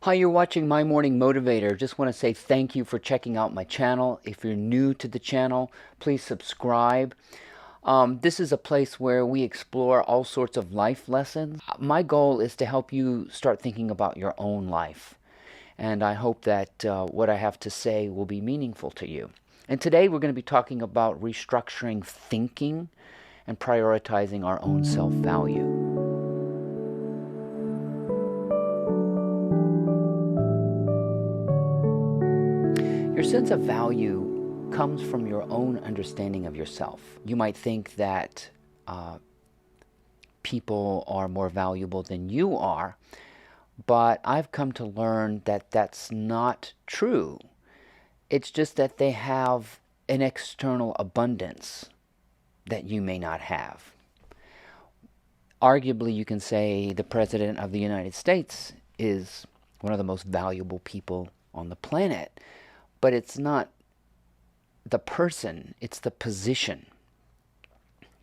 Hi, you're watching My Morning Motivator. Just want to say thank you for checking out my channel. If you're new to the channel, please subscribe. This is a place where we explore all sorts of life lessons. My goal is to help you start thinking about your own life. And I hope that what I have to say will be meaningful to you. And today we're going to be talking about restructuring thinking and prioritizing our own self-value. Your sense of value comes from your own understanding of yourself. You might think that people are more valuable than you are, but I've come to learn that that's not true. It's just that they have an external abundance that you may not have. Arguably, you can say the President of the United States is one of the most valuable people on the planet. But it's not the person, it's the position.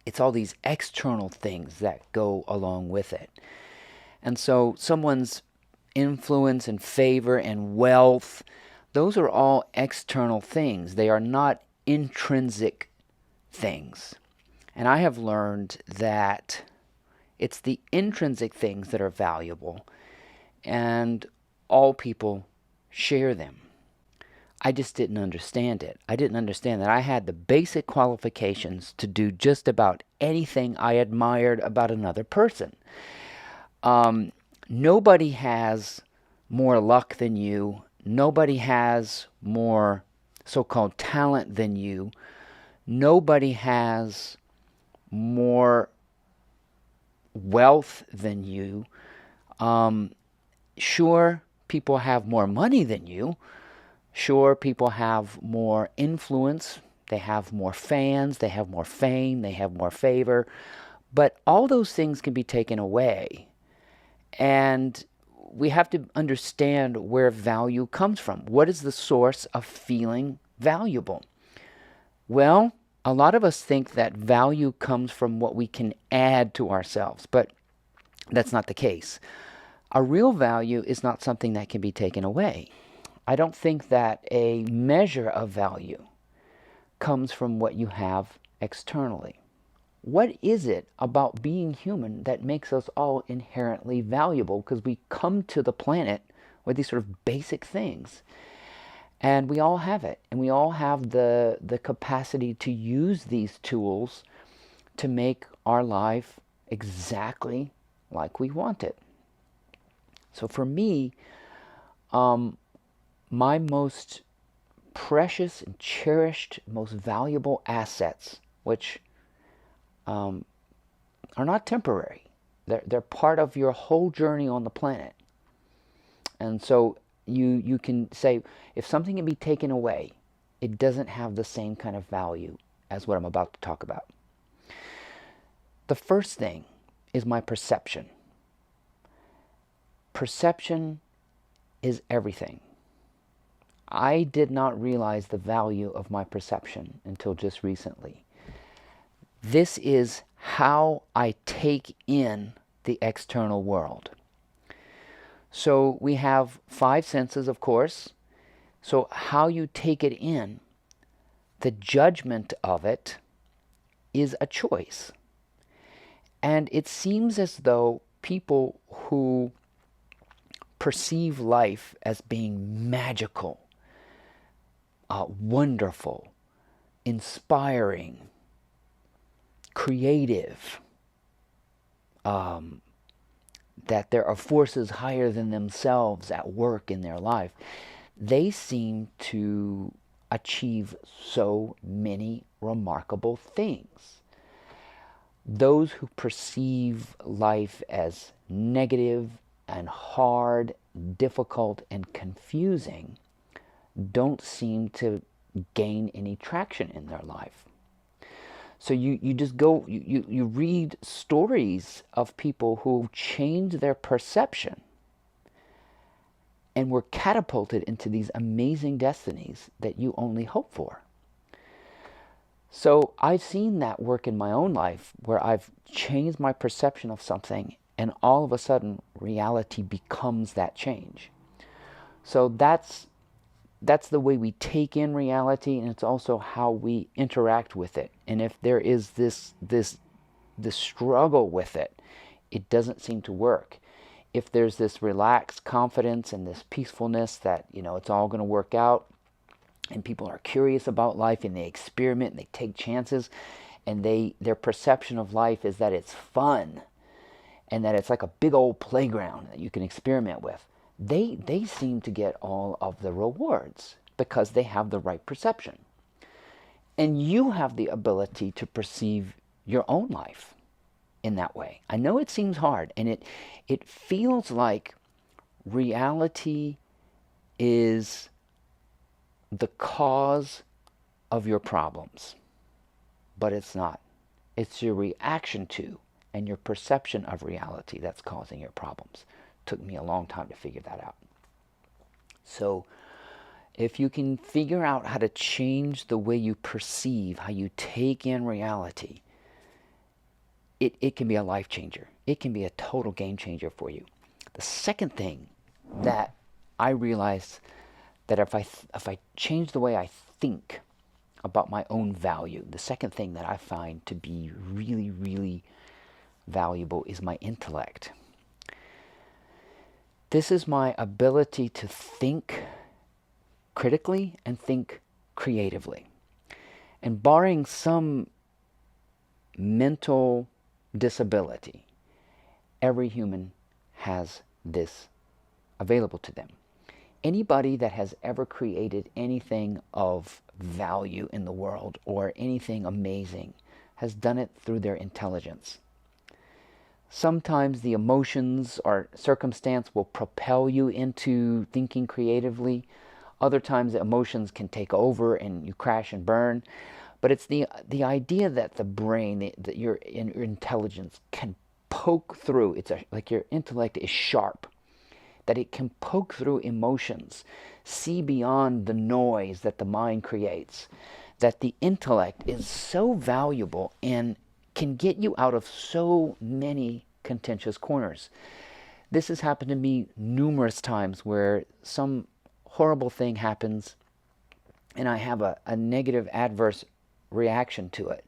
It's all these external things that go along with it. And so someone's influence and favor and wealth, those are all external things. They are not intrinsic things. And I have learned that it's the intrinsic things that are valuable, and all people share them. I just didn't understand it. I didn't understand that I had the basic qualifications to do just about anything I admired about another person. Nobody has more luck than you. Nobody has more so-called talent than you. Nobody has more wealth than you. Sure, people have more money than you. Sure, people have more influence, they have more fans, they have more fame, they have more favor, but all those things can be taken away. And we have to understand where value comes from. What is the source of feeling valuable? Well, a lot of us think that value comes from what we can add to ourselves, but that's not the case. A real value is not something that can be taken away. I don't think that a measure of value comes from what you have externally. What is it about being human that makes us all inherently valuable? Because we come to the planet with these sort of basic things. And we all have it. And we all have the capacity to use these tools to make our life exactly like we want it. So for me, my most precious and cherished, most valuable assets, which are not temporary. They're part of your whole journey on the planet. And so you can say, if something can be taken away, it doesn't have the same kind of value as what I'm about to talk about. The first thing is my perception. Perception is everything. I did not realize the value of my perception until just recently. This is how I take in the external world. So we have 5 senses, of course. So how you take it in, the judgment of it, is a choice. And it seems as though people who perceive life as being magical, wonderful, inspiring, creative, that there are forces higher than themselves at work in their life, they seem to achieve so many remarkable things. Those who perceive life as negative and hard, difficult, and confusing don't seem to gain any traction in their life. So you just go, you read stories of people who changed their perception and were catapulted into these amazing destinies that you only hope for. So I've seen that work in my own life, where I've changed my perception of something and all of a sudden reality becomes that change. So that's the way we take in reality, and it's also how we interact with it. And if there is this struggle with it, it doesn't seem to work. If there's this relaxed confidence and this peacefulness that, it's all going to work out, and people are curious about life and they experiment and they take chances, and their perception of life is that it's fun and that it's like a big old playground that you can experiment with, they seem to get all of the rewards because they have the right perception. And you have the ability to perceive your own life in that way. I know it seems hard, and it feels like reality is the cause of your problems, but it's not. It's your reaction to and your perception of reality that's causing your problems. Took me a long time to figure that out. So if you can figure out how to change the way you perceive, how you take in reality, it can be a life changer. It can be a total game changer for you. The second thing that I realized, that if I change the way I think about my own value, the second thing that I find to be really, really valuable is my intellect. This is my ability to think critically and think creatively. And barring some mental disability, every human has this available to them. Anybody that has ever created anything of value in the world or anything amazing has done it through their intelligence. Sometimes the emotions or circumstance will propel you into thinking creatively. Other times the emotions can take over and you crash and burn. But it's the idea that the brain, that your intelligence can poke through. Like your intellect is sharp, that it can poke through emotions, see beyond the noise that the mind creates, that the intellect is so valuable and can get you out of so many contentious corners. This has happened to me numerous times where some horrible thing happens and I have a negative, adverse reaction to it.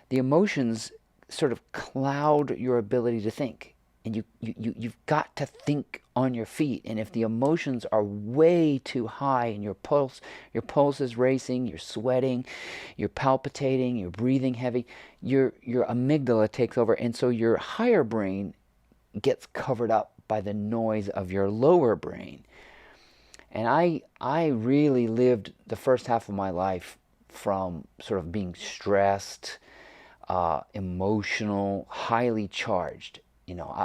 The emotions sort of cloud your ability to think. And you've got to think on your feet. And if the emotions are way too high and your pulse is racing, you're sweating, you're palpitating, you're breathing heavy, your amygdala takes over. And so your higher brain gets covered up by the noise of your lower brain. And I really lived the first half of my life from sort of being stressed, emotional, highly charged.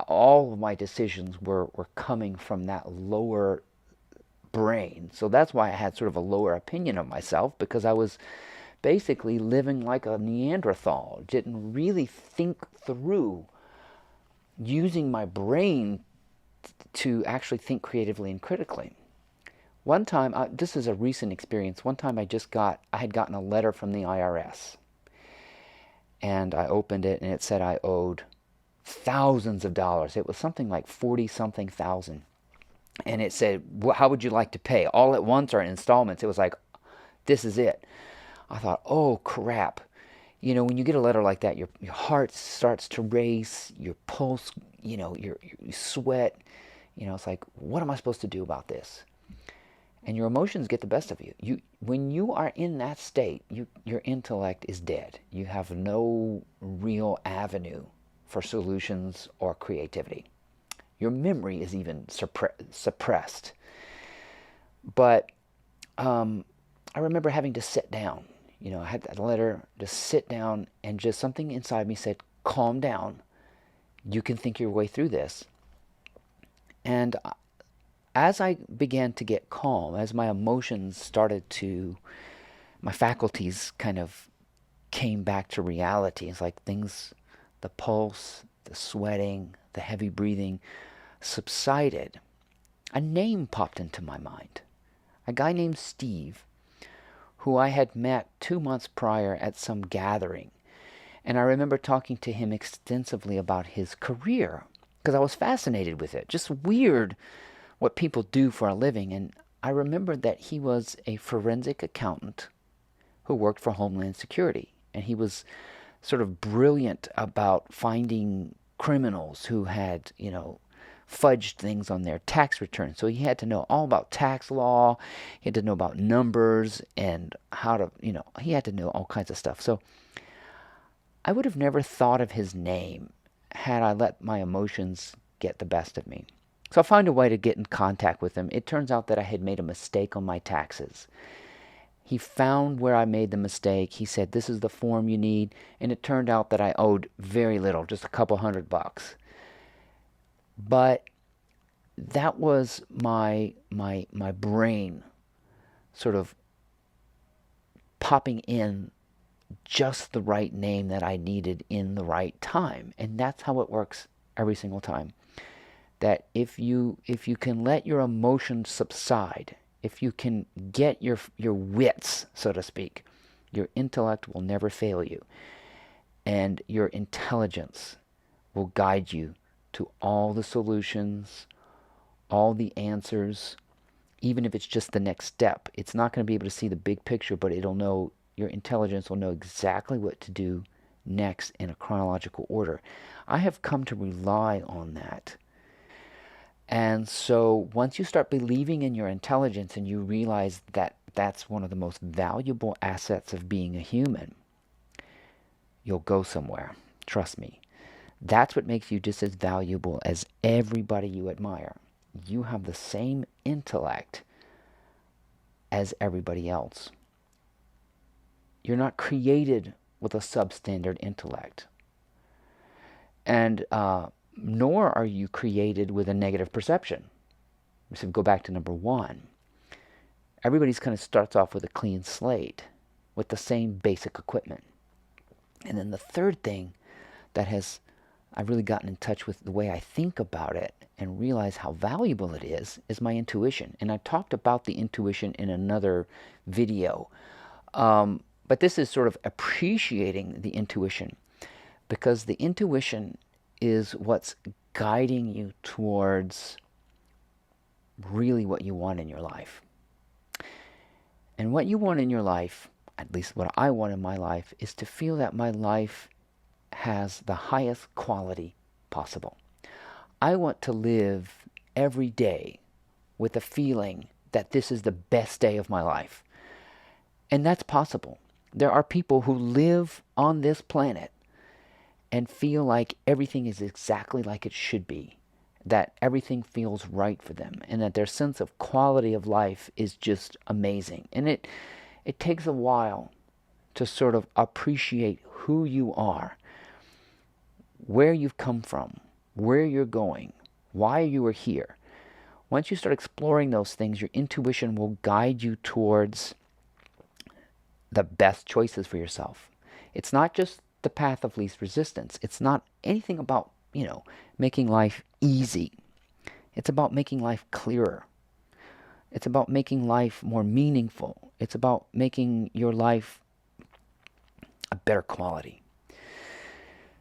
All of my decisions were coming from that lower brain. So that's why I had sort of a lower opinion of myself, because I was basically living like a Neanderthal. Didn't really think through using my brain to actually think creatively and critically. One time, this is a recent experience. One time I had gotten a letter from the IRS. And I opened it and it said I owed thousands of dollars. It was something like 40-something thousand. And it said, how would you like to pay? All at once or in installments? It was like, this is it. I thought, oh, crap. When you get a letter like that, your heart starts to race, your pulse, you sweat. It's like, what am I supposed to do about this? And your emotions get the best of you. When you are in that state, your intellect is dead. You have no real avenue for solutions or creativity. Your memory is even suppressed. But I remember having to sit down. I had that letter to sit down, and just something inside me said, calm down. You can think your way through this. And as I began to get calm, as my emotions my faculties kind of came back to reality. It's like the pulse, the sweating, the heavy breathing subsided. A name popped into my mind. A guy named Steve, who I had met 2 months prior at some gathering. And I remember talking to him extensively about his career, because I was fascinated with it. Just weird what people do for a living. And I remembered that he was a forensic accountant who worked for Homeland Security. And he was sort of brilliant about finding criminals who had, fudged things on their tax returns. So he had to know all about tax law. He had to know about numbers and how to, he had to know all kinds of stuff. So I would have never thought of his name had I let my emotions get the best of me. So I found a way to get in contact with him. It turns out that I had made a mistake on my taxes. He found where I made the mistake. He said, "This is the form you need." And it turned out that I owed very little, just a couple $100. But that was my brain sort of popping in just the right name that I needed in the right time. And that's how it works every single time. That if you can let your emotions subside, if you can get your wits, so to speak, your intellect will never fail you. And your intelligence will guide you to all the solutions, all the answers, even if it's just the next step. It's not going to be able to see the big picture, but your intelligence will know exactly what to do next in a chronological order. I have come to rely on that. And so once you start believing in your intelligence and you realize that that's one of the most valuable assets of being a human, you'll go somewhere. Trust me. That's what makes you just as valuable as everybody you admire. You have the same intellect as everybody else. You're not created with a substandard intellect. And nor are you created with a negative perception. So go back to number one. Everybody's kind of starts off with a clean slate with the same basic equipment. And then the third thing that I've really gotten in touch with the way I think about it and realize how valuable it is my intuition. And I talked about the intuition in another video. But this is sort of appreciating the intuition, because the intuition is what's guiding you towards really what you want in your life. And what you want in your life, at least what I want in my life, is to feel that my life has the highest quality possible. I want to live every day with a feeling that this is the best day of my life. And that's possible. There are people who live on this planet and feel like everything is exactly like it should be, that everything feels right for them, and that their sense of quality of life is just amazing. And it takes a while to sort of appreciate who you are, where you've come from, where you're going, why you are here. Once you start exploring those things, your intuition will guide you towards the best choices for yourself. It's not just the path of least resistance. It's not anything about, making life easy. It's about making life clearer. It's about making life more meaningful. It's about making your life a better quality.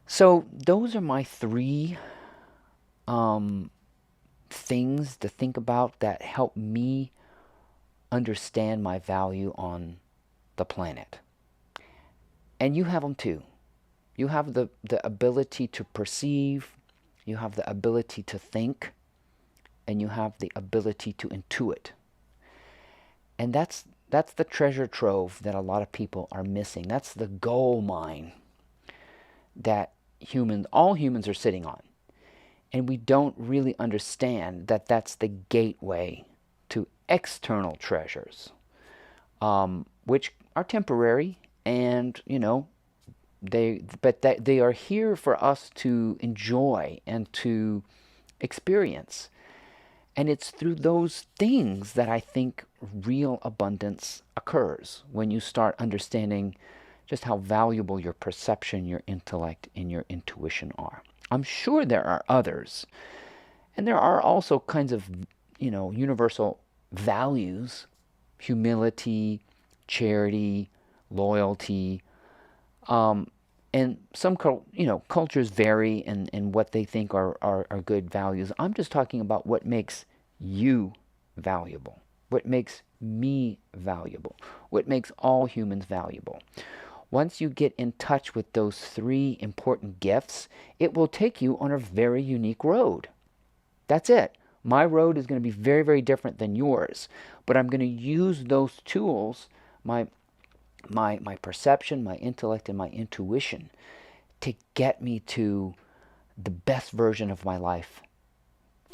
So those are my three things to think about that help me understand my value on the planet. And you have them too. You have the ability to perceive, you have the ability to think, and you have the ability to intuit. And that's the treasure trove that a lot of people are missing. That's the gold mine that all humans are sitting on. And we don't really understand that that's the gateway to external treasures, which are temporary, and they are here for us to enjoy and to experience. And it's through those things that I think real abundance occurs, when you start understanding just how valuable your perception, your intellect, and your intuition are. I'm sure there are others. And there are also kinds of, universal values: humility, charity, loyalty. And some cultures vary in what they think are good values. I'm just talking about what makes you valuable, what makes me valuable, what makes all humans valuable. Once you get in touch with those three important gifts, it will take you on a very unique road. That's it. My road is going to be very, very different than yours, but I'm going to use those tools, my perception, my intellect, and my intuition, to get me to the best version of my life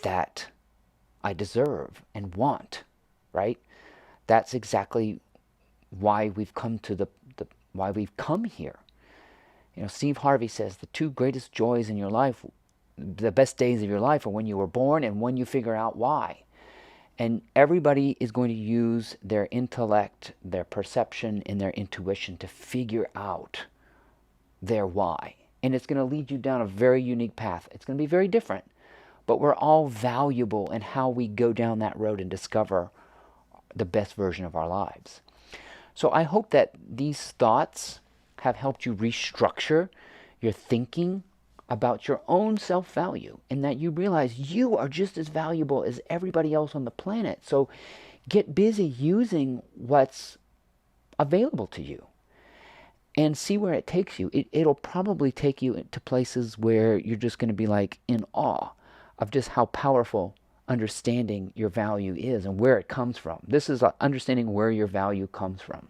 that I deserve and want, right? That's exactly why we've come to why we've come here. You know, Steve Harvey says the two greatest joys in your life, the best days of your life, are when you were born and when you figure out why. And everybody is going to use their intellect, their perception, and their intuition to figure out their why. And it's going to lead you down a very unique path. It's going to be very different, but we're all valuable in how we go down that road and discover the best version of our lives. So I hope that these thoughts have helped you restructure your thinking about your own self-value, and that you realize you are just as valuable as everybody else on the planet. So get busy using what's available to you and see where it takes you. It'll probably take you to places where you're just going to be like in awe of just how powerful understanding your value is and where it comes from. This is understanding where your value comes from.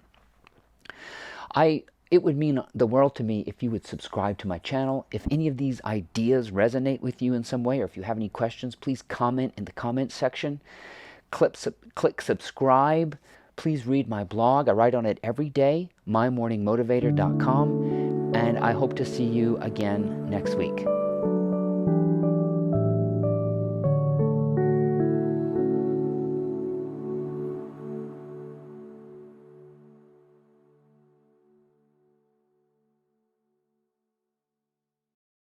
It would mean the world to me if you would subscribe to my channel. If any of these ideas resonate with you in some way, or if you have any questions, please comment in the comment section. Click subscribe. Please read my blog. I write on it every day, mymorningmotivator.com. And I hope to see you again next week.